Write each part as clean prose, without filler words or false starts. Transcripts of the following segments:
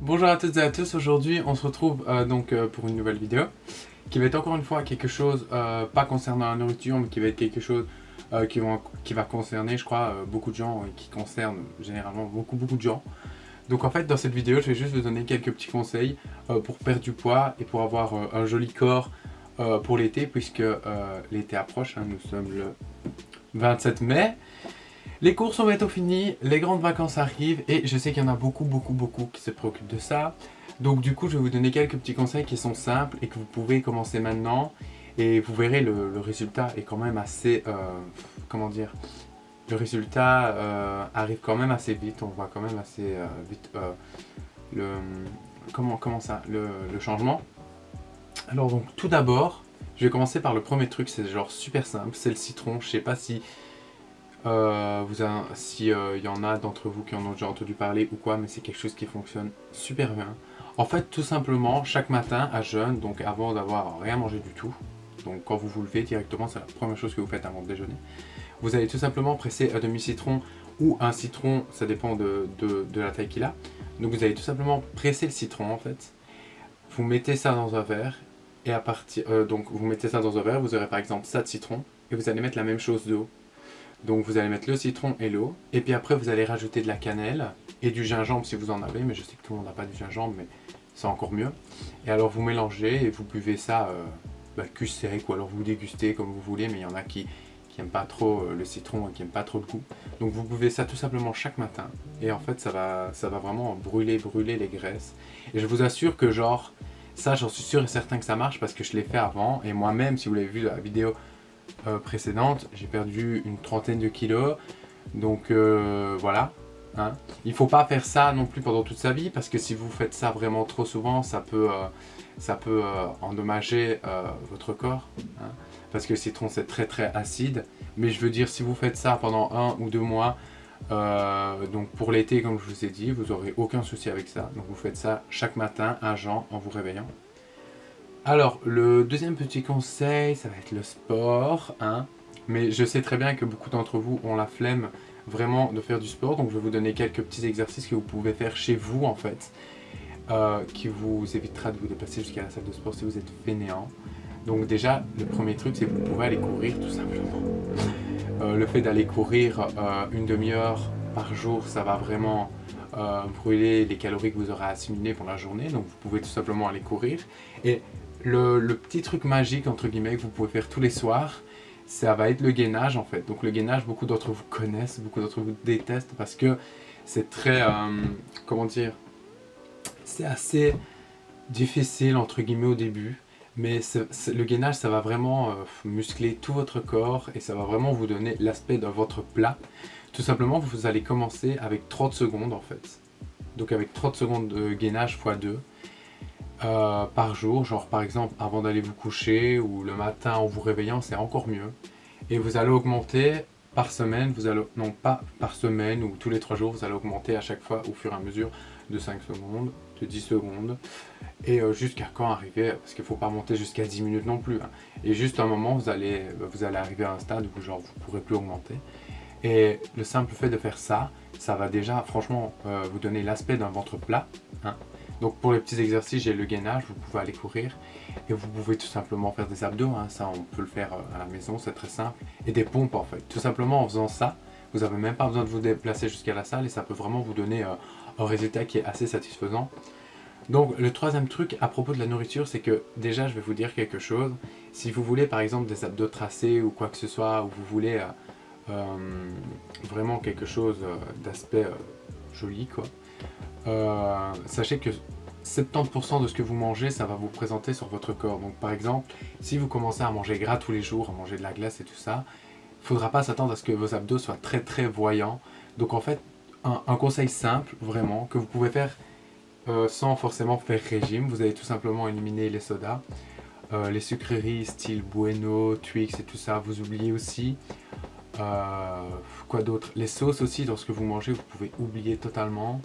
Bonjour à toutes et à tous, aujourd'hui on se retrouve pour une nouvelle vidéo qui va être encore une fois quelque chose, pas concernant la nourriture, mais qui va être quelque chose qui va concerner je crois beaucoup de gens et qui concerne généralement beaucoup de gens. Donc en fait dans cette vidéo je vais juste vous donner quelques petits conseils pour perdre du poids et pour avoir un joli corps pour l'été puisque l'été approche, hein, nous sommes le 27 mai. Les cours sont bientôt finis, les grandes vacances arrivent et je sais qu'il y en a beaucoup qui se préoccupent de ça. Donc du coup je vais vous donner quelques petits conseils qui sont simples et que vous pouvez commencer maintenant. Et vous verrez le résultat est quand même assez, comment dire, le résultat arrive quand même assez vite, on voit quand même assez vite le, comment ça, le changement. Alors donc tout d'abord, je vais commencer par le premier truc, c'est genre super simple, c'est le citron. Je sais pas si y en a d'entre vous qui en ont déjà entendu parler ou quoi, mais c'est quelque chose qui fonctionne super bien. En fait, tout simplement, chaque matin à jeûne, donc avant d'avoir rien mangé du tout, donc quand vous vous levez directement, c'est la première chose que vous faites avant de déjeuner, vous allez tout simplement presser un demi-citron ou un citron, ça dépend de la taille qu'il a. Donc vous allez tout simplement presser le citron en fait, vous mettez ça dans un verre, et à partir, donc vous mettez ça dans un verre, vous aurez par exemple ça de citron, et vous allez mettre la même chose d'eau. Donc vous allez mettre le citron et l'eau, et puis après vous allez rajouter de la cannelle et du gingembre si vous en avez, mais je sais que tout le monde n'a pas du gingembre, mais c'est encore mieux. Et alors vous mélangez et vous buvez ça cul sec, ou alors vous dégustez comme vous voulez, mais il y en a qui n'aiment pas trop le citron et qui n'aiment pas trop le goût. Donc vous buvez ça tout simplement chaque matin, et en fait ça va vraiment brûler les graisses. Et je vous assure que genre, ça j'en suis sûr et certain que ça marche parce que je l'ai fait avant, et moi-même, si vous l'avez vu dans la vidéo précédente, j'ai perdu une trentaine de kilos. Donc voilà. Hein. Il ne faut pas faire ça non plus pendant toute sa vie parce que si vous faites ça vraiment trop souvent, ça peut endommager votre corps. Hein, parce que le citron c'est très acide. Mais je veux dire, si vous faites ça pendant 1 ou 2 mois, donc pour l'été, comme je vous ai dit, vous n'aurez aucun souci avec ça. Donc vous faites ça chaque matin à jeun en vous réveillant. Alors, le deuxième petit conseil, ça va être le sport. Hein. Mais je sais très bien que beaucoup d'entre vous ont la flemme vraiment de faire du sport. Donc, je vais vous donner quelques petits exercices que vous pouvez faire chez vous, en fait. Qui vous évitera de vous déplacer jusqu'à la salle de sport si vous êtes fainéant. Donc déjà, le premier truc, c'est que vous pouvez aller courir, tout simplement. Le fait d'aller courir une demi-heure par jour, ça va vraiment brûler les calories que vous aurez assimilées pour la journée. Donc, vous pouvez tout simplement aller courir. Et le petit truc magique entre guillemets que vous pouvez faire tous les soirs, ça va être le gainage en fait. Donc le gainage, beaucoup d'entre vous connaissent, beaucoup d'entre vous détestent parce que c'est très, comment dire, c'est assez difficile entre guillemets au début. Mais le gainage, ça va vraiment muscler tout votre corps et ça va vraiment vous donner l'aspect de votre plat. Tout simplement, vous allez commencer avec 30 secondes en fait. Donc avec 30 secondes de gainage x 2. Par jour, genre par exemple avant d'aller vous coucher ou le matin en vous réveillant, c'est encore mieux. Et vous allez augmenter par semaine, non pas par semaine ou tous les 3 jours, vous allez augmenter à chaque fois au fur et à mesure de 5 secondes, de 10 secondes, et jusqu'à quand arriver, parce qu'il ne faut pas monter jusqu'à 10 minutes non plus. Hein. Et juste à un moment, vous allez arriver à un stade où genre vous ne pourrez plus augmenter. Et le simple fait de faire ça, ça va déjà franchement vous donner l'aspect d'un ventre plat. Hein. Donc pour les petits exercices, j'ai le gainage, vous pouvez aller courir et vous pouvez tout simplement faire des abdos, hein. Ça on peut le faire à la maison, c'est très simple. Et des pompes en fait, tout simplement en faisant ça, vous n'avez même pas besoin de vous déplacer jusqu'à la salle et ça peut vraiment vous donner un résultat qui est assez satisfaisant. Donc le troisième truc à propos de la nourriture, c'est que déjà je vais vous dire quelque chose. Si vous voulez par exemple des abdos tracés ou quoi que ce soit, ou vous voulez vraiment quelque chose d'aspect joli quoi, sachez que 70% de ce que vous mangez, ça va vous présenter sur votre corps. Donc par exemple, si vous commencez à manger gras tous les jours, à manger de la glace et tout ça, il ne faudra pas s'attendre à ce que vos abdos soient très voyants. Donc en fait, un conseil simple, vraiment, que vous pouvez faire sans forcément faire régime, vous allez tout simplement éliminer les sodas, les sucreries style Bueno, Twix et tout ça, vous oubliez aussi. Quoi d'autre? Les sauces aussi, lorsque vous mangez, vous pouvez oublier totalement.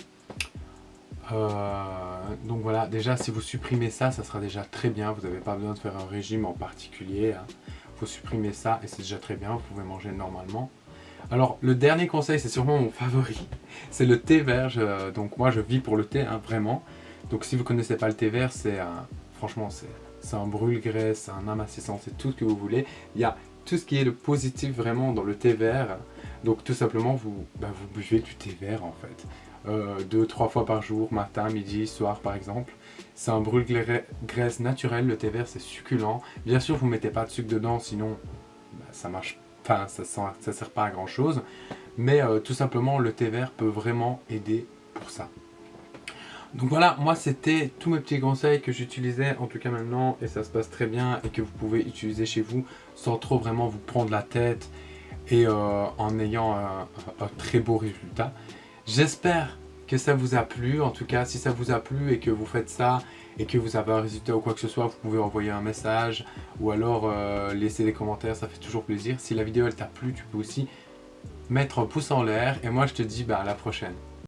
Donc voilà, déjà si vous supprimez ça, ça sera déjà très bien. Vous n'avez pas besoin de faire un régime en particulier. Hein. Vous supprimez ça et c'est déjà très bien, vous pouvez manger normalement. Alors le dernier conseil, c'est sûrement mon favori, c'est le thé vert. Donc moi je vis pour le thé, hein, vraiment. Donc si vous connaissez pas le thé vert, franchement c'est un brûle-graisse, c'est un amincissant, c'est tout ce que vous voulez. Il y a tout ce qui est le positif vraiment dans le thé vert. Donc tout simplement vous buvez du thé vert en fait. 2-3 fois par jour, matin, midi, soir par exemple. C'est un brûle-graisse naturel, le thé vert c'est succulent. Bien sûr vous mettez pas de sucre dedans sinon ça marche, enfin ça sert pas à grand chose. Mais tout simplement le thé vert peut vraiment aider pour ça. Donc voilà, moi c'était tous mes petits conseils que j'utilisais en tout cas maintenant et ça se passe très bien et que vous pouvez utiliser chez vous sans trop vraiment vous prendre la tête et en ayant un très beau résultat. J'espère que ça vous a plu, en tout cas si ça vous a plu et que vous faites ça et que vous avez un résultat ou quoi que ce soit, vous pouvez envoyer un message ou alors laisser des commentaires, ça fait toujours plaisir. Si la vidéo elle t'a plu, tu peux aussi mettre un pouce en l'air et moi je te dis à la prochaine.